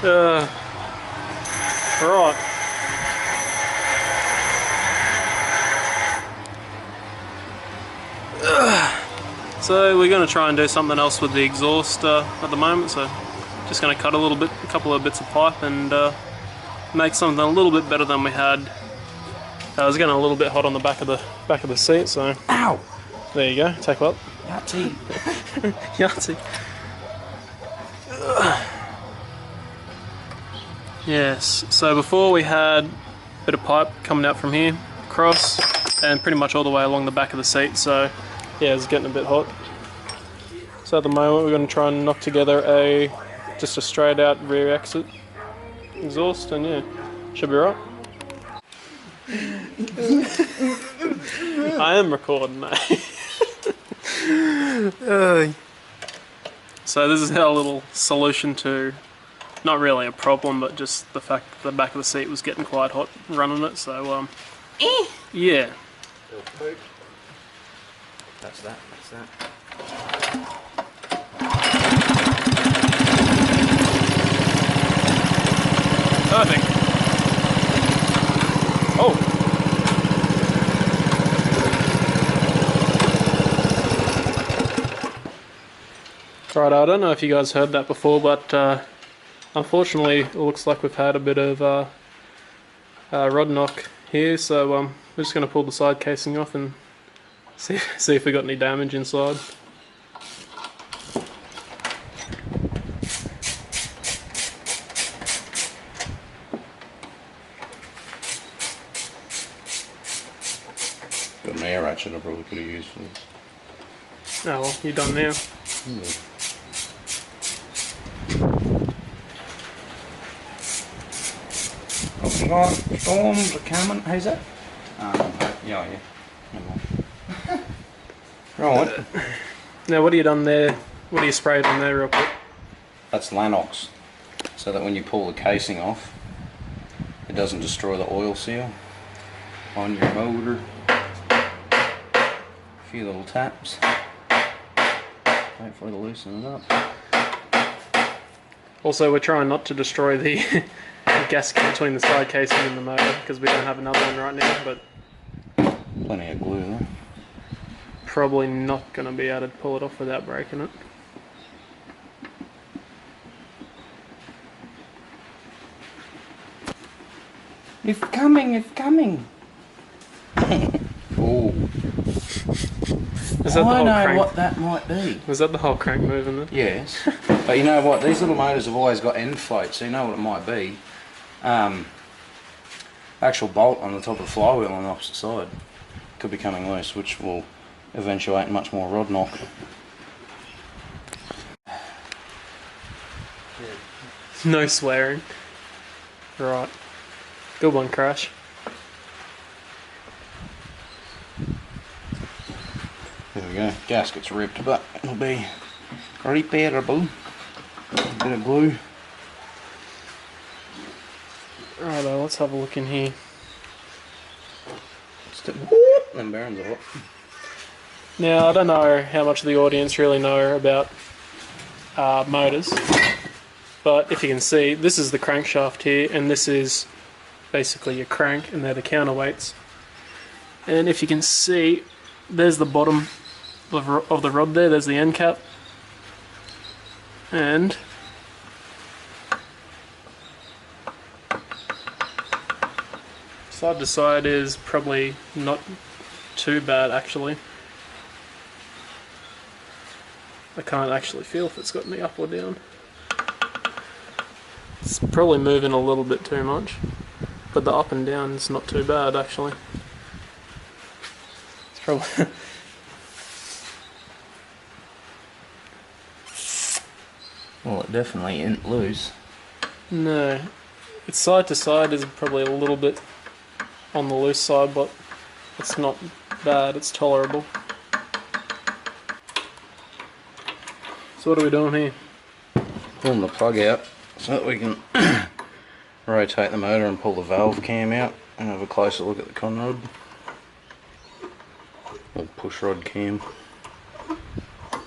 Right. So we're going to try and do something else with the exhaust at the moment. So just going to cut a couple of bits of pipe and make something a little bit better than we had. I was getting a little bit hot on the back of the seat, so. Ow! There you go. Take a look. Yahtzee. Yahtzee. Yes. So before we had a bit of pipe coming out from here, across, and pretty much all the way along the back of the seat. So yeah, it's getting a bit hot. So at the moment we're going to try and knock together just a straight out rear exit exhaust, and yeah, should be right. I am recording, mate. So this is our little solution to, not really a problem, but just the fact that the back of the seat was getting quite hot running it. So yeah. That's that. Perfect. Oh. Right, I don't know if you guys heard that before, but unfortunately it looks like we've had a bit of rod knock here, so we're just going to pull the side casing off and see if we got any damage inside. Got an air ratchet I probably could have used for this. Oh well, you're done now. Storms are coming. How's that? Yeah. Right. Now what have you done there? What have you sprayed on there real quick? That's Lanox, so that when you pull the casing off, it doesn't destroy the oil seal on your motor. A few little taps. Hopefully to loosen it up. Also, we're trying not to destroy the gasket between the side casing and the motor because we don't have another one right now, but Plenty of glue there. probably not going to be able to pull it off without breaking it. It's coming. Oh. Is that the whole I know crank? what that might be. Was that the whole crank moving then? Yes. But you know what? These little motors have always got end floats, so you know what it might be. Actual bolt on the top of the flywheel on the opposite side could be coming loose, which will eventuate in much more rod knock. No swearing. Right. Good one, Crash. There we go. Gasket's ripped, but it'll be repairable. A bit of glue. Righto, let's have a look in here. Them bearings are hot. Now, I don't know how much of the audience really know about motors, but if you can see, this is the crankshaft here, and this is basically your crank, and they're the counterweights. And if you can see, there's the bottom of the rod there, there's the end cap, and side to side is probably not too bad actually. I can't actually feel if it's got me up or down. It's probably moving a little bit too much, but the up and down is not too bad actually. It's probably Well, it definitely isn't loose. no, it's side to side is probably a little bit on the loose side, but it's not bad, it's tolerable. So what are we doing here? Pulling the plug out so that we can rotate the motor and pull the valve cam out and have a closer look at the con rod. Or push rod cam.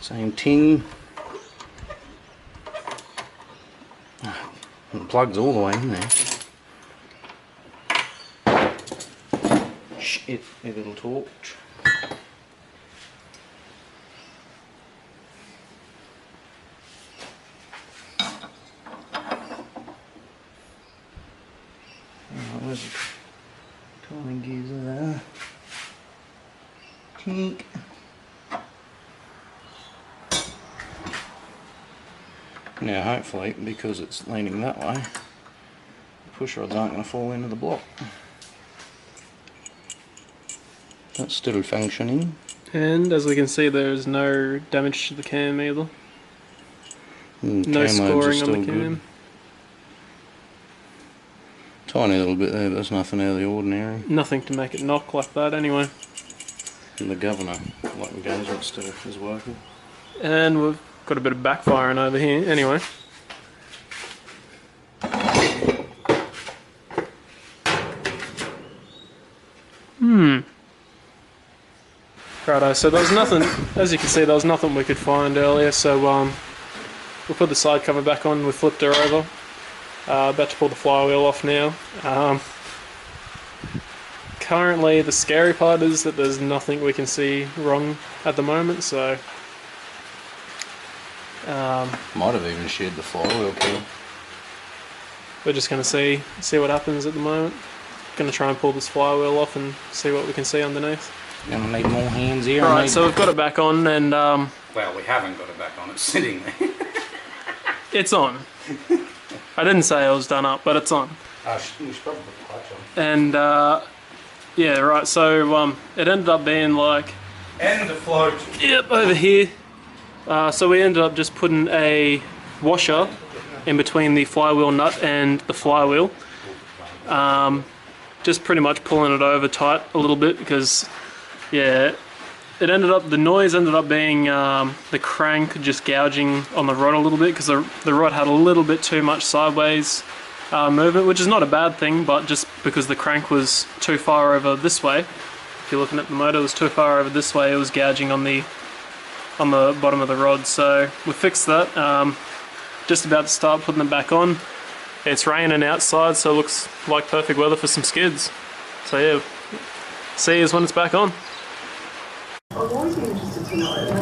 Same thing. And plug's all the way in there. Shit, a little torch. Where's the timing gears there? Tink. Now hopefully, because it's leaning that way, the push rods aren't going to fall into the block. That's still functioning. And as we can see, there's no damage to the cam either. No scoring on the cam. Tiny little bit there, but there's nothing out of the ordinary. Nothing to make it knock like that anyway. And the governor, like engagement still is working. And we've got a bit of backfiring over here anyway. Righto, so there was nothing, as you can see, there was nothing we could find earlier, so we'll put the side cover back on, we flipped her over. About to pull the flywheel off now. Currently, the scary part is that there's nothing we can see wrong at the moment, so... Might have even sheared the flywheel key. We're just going to see what happens at the moment. Going to try and pull this flywheel off and see what we can see underneath. Gonna need more hands here. Right, so we've got it back on and... well, we haven't got it back on, it's sitting there. It's on. I didn't say it was done up, but it's on. We should probably put the clutch on. And, yeah, right, so it ended up being like... End afloat. Yep, over here. So we ended up just putting a washer in between the flywheel nut and the flywheel. Just pretty much pulling it over tight a little bit because, yeah, the noise ended up being the crank just gouging on the rod a little bit because the rod had a little bit too much sideways movement, which is not a bad thing, but just because the crank was too far over this way, if you're looking at the motor, it was too far over this way, it was gouging on the bottom of the rod. So we fixed that. Just about to start putting them back on. It's raining outside, so it looks like perfect weather for some skids. So yeah, see you when it's back on. I'm always interested to know